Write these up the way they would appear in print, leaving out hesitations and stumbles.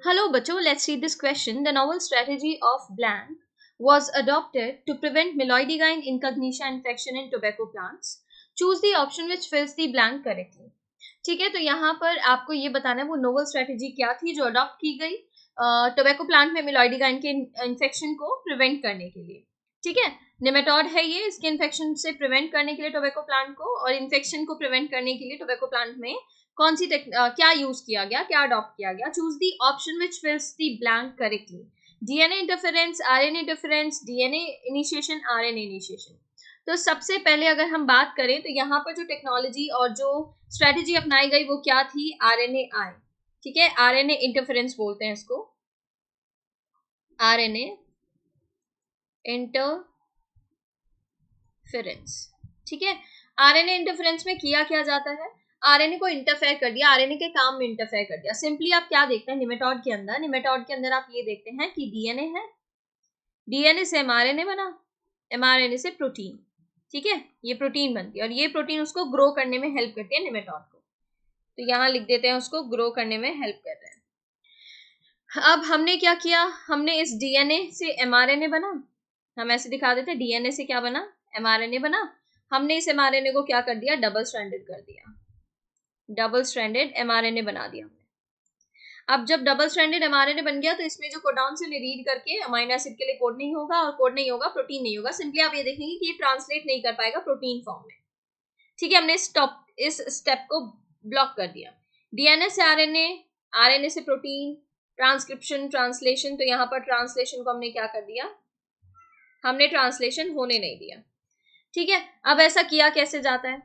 Hello, Bacho. Let's read this question. The novel strategy of blank was adopted to prevent meloidigine incognitia infection in tobacco plants. Choose the option which fills the blank correctly. ठीक है, तो यहाँ पर आपको ये बताना है वो नोवल स्ट्रेटेजी क्या थी जो अडॉप्ट की गई टोबैको प्लांट में मिलॉइडिगाइन के इन्फेक्शन को प्रिवेंट करने के लिए। ठीक है, निमेटोड है ये, इसके इन्फेक्शन से प्रिवेंट करने के लिए टोबैको प्लांट को, और इन्फेक्शन को प्रिवेंट करने के लिए टोबैको प्लांट में कौन सी क्या यूज किया गया, क्या अडॉप्ट किया गया। Choose the option which फिल्स the blank correctly. DNA interference, RNA interference, DNA initiation, RNA initiation. तो सबसे पहले अगर हम बात करें तो यहाँ पर जो टेक्नोलॉजी और जो स्ट्रेटेजी अपनाई गई वो क्या थी, आरएनए-आई। ठीक है, आरएनए इंटरफेरेंस बोलते हैं इसको, आरएनए इंटरफेरेंस। ठीक है, आरएनए इंटरफेरेंस में किया क्या जाता है, आरएनए को इंटरफेयर कर दिया, आरएनए के काम में इंटरफेयर कर दिया। सिंपली आप क्या देखते हैं निमेटोड के अंदर आप ये देखते हैं कि डीएनए है, डीएनए से एमआरएनए बना, एमआरएनए से प्रोटीन। ठीक है, ये प्रोटीन बनती है और ये प्रोटीन उसको ग्रो करने में हेल्प करती है निमेटोड को। तो यहां लिख देते हैं उसको ग्रो करने में हेल्प कर रहे हैं। अब हमने क्या किया, हमने इस डीएनए से एमआरएनए बना, हम ऐसे दिखा देते हैं डीएनए से क्या बना, एमआरएनए बना। हमने इस एमआरएनए को क्या कर दिया, डबल स्ट्रैंडेड कर दिया, डबल स्ट्रैंडेड एमआरएनए बना दिया हमने। अब जब डबल स्ट्रैंडेड एमआरएनए बन गया तो इसमें जो कोडॉन से रीड करके अमीनो एसिड के लिए कोड नहीं होगा, और कोड नहीं होगा प्रोटीन नहीं होगा। सिंपली आप ये देखेंगे कि ये ट्रांसलेट नहीं कर पाएगा प्रोटीन फॉर्म में। ठीक है, हमने इस स्टेप को ब्लॉक कर दिया। डीएनए से आरएनए, आरएनए से प्रोटीन, ट्रांसक्रिप्शन, ट्रांसलेशन। तो यहाँ पर ट्रांसलेशन को हमने क्या कर दिया, हमने ट्रांसलेशन होने नहीं दिया। ठीक है, अब ऐसा किया कैसे जाता है,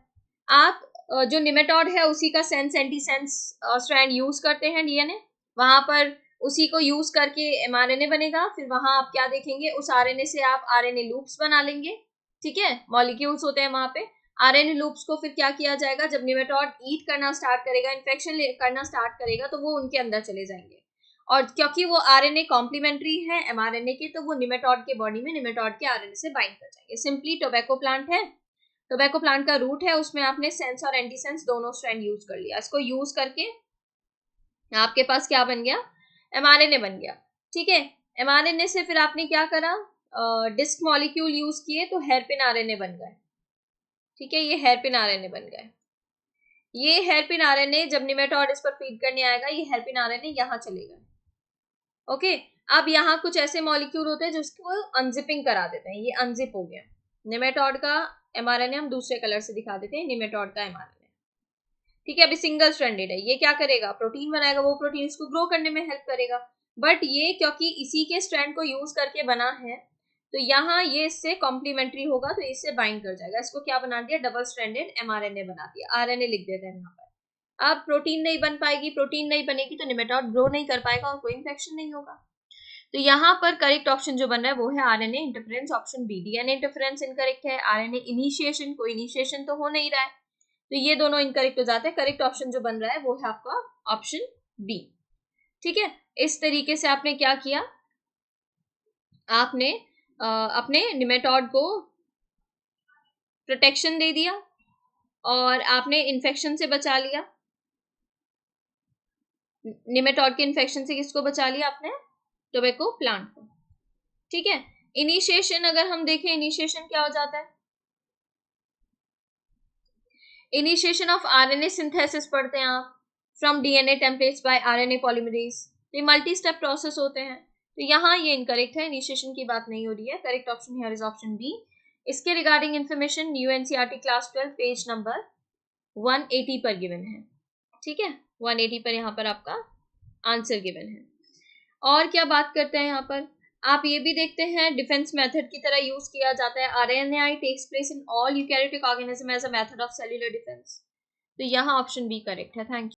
आप जो निमेटोड है उसी का सेंस एंटीसेंस स्ट्रैंड यूज करते हैं डीएनए, वहां पर उसी को यूज करके एमआरएनए बनेगा। फिर वहां आप क्या देखेंगे, उस आरएनए से आप आरएनए लूप्स बना लेंगे। ठीक है, मॉलिक्यूल्स होते हैं वहां पे। आरएनए लूप्स को फिर क्या किया जाएगा, जब निमेटोड ईट करना स्टार्ट करेगा, इन्फेक्शन करना स्टार्ट करेगा, तो वो उनके अंदर चले जाएंगे। और क्योंकि वो आरएनए कॉम्प्लीमेंट्री है एमआरएनए के, तो वो निमेटोड के बॉडी में निमेटोड के आरएनए से बाइंड कर जाएंगे। सिंपली टोबैको प्लांट है, टोबैको प्लांट का रूट है, उसमें आपने सेंस और एंटीसेंस दोनों स्ट्रैंड यूज कर लिया। इसको यूज करके आपके पास क्या बन गया, एमआरएनए बन गया। ठीक है, एमआरएनए से फिर आपने क्या करा, डिस्क मॉलिक्यूल यूज किए तो हेयरपिन आरएनए बन गए। ठीक है, ये हेयरपिन आरएनए बन गए। ये हेयरपिन आरएनए जब निमेटोड इस पर फीड करने आएगा, ये हेयरपिन आरएनए यहाँ चलेगा। ओके, अब यहाँ कुछ ऐसे मॉलिक्यूल होते हैं जिसको अनजिपिंग करा देते हैं, ये अनजिप हो गया। निमेटोड का एमआरएनए हम दूसरे कलर से दिखा देते हैं, निमेटोड का एमआरएनए। ठीक है, अभी सिंगल स्ट्रैंडेड है, ये क्या करेगा, प्रोटीन बनाएगा, वो प्रोटीन इसको ग्रो करने में हेल्प करेगा। बट ये क्योंकि इसी के स्ट्रैंड को यूज करके बना है, तो यहाँ ये इससे कॉम्प्लीमेंट्री होगा, तो इससे बाइंड कर जाएगा। इसको क्या बना दिया, डबल स्ट्रैंडेड एमआरएनए बना दिया, आरएनए लिख देते हैं यहाँ पर। अब प्रोटीन नहीं बन पाएगी, प्रोटीन नहीं बनेगी तो निमेटोड ग्रो नहीं कर पाएगा और कोई इन्फेक्शन नहीं होगा। तो यहाँ पर करेक्ट ऑप्शन जो बन रहा है वो है RNA interference, option B. DNA interference incorrect है, आरएनए इनिशिएशन, कोई इनिशिएशन तो हो नहीं रहा है, तो ये दोनों इनकरेक्ट हो जाते हैं। करेक्ट ऑप्शन जो बन रहा है वो है आपका ऑप्शन बी। ठीक है, इस तरीके से आपने क्या किया, आपने अपने निमेटोड को प्रोटेक्शन दे दिया और आपने इन्फेक्शन से बचा लिया। निमेटोड के इन्फेक्शन से किसको बचा लिया आपने, टोबैको प्लांट को। ठीक है, इनिशिएशन अगर हम देखें, इनिशिएशन क्या हो जाता है, इनिशिएशन ऑफ आरएनए सिंथेसिस पढ़ते हैं आप, from DNA templates by RNA polymerase. ये मल्टी स्टेप प्रोसेस होते हैं, तो यहाँ ये इनकरेक्ट है, इनिशिएशन की बात नहीं हो रही है। Correct option here is option B. इसके regarding information NCERT class 12 page number 180 पर गिवन है। ठीक है, 180 पर यहाँ पर आपका आंसर गिवन है। और क्या बात करते हैं यहाँ पर, आप ये भी देखते हैं डिफेंस मेथड की तरह यूज किया जाता है। RNA takes place in all eukaryotic organism as a method of cellular defence. तो यहाँ ऑप्शन बी करेक्ट है। Thank you.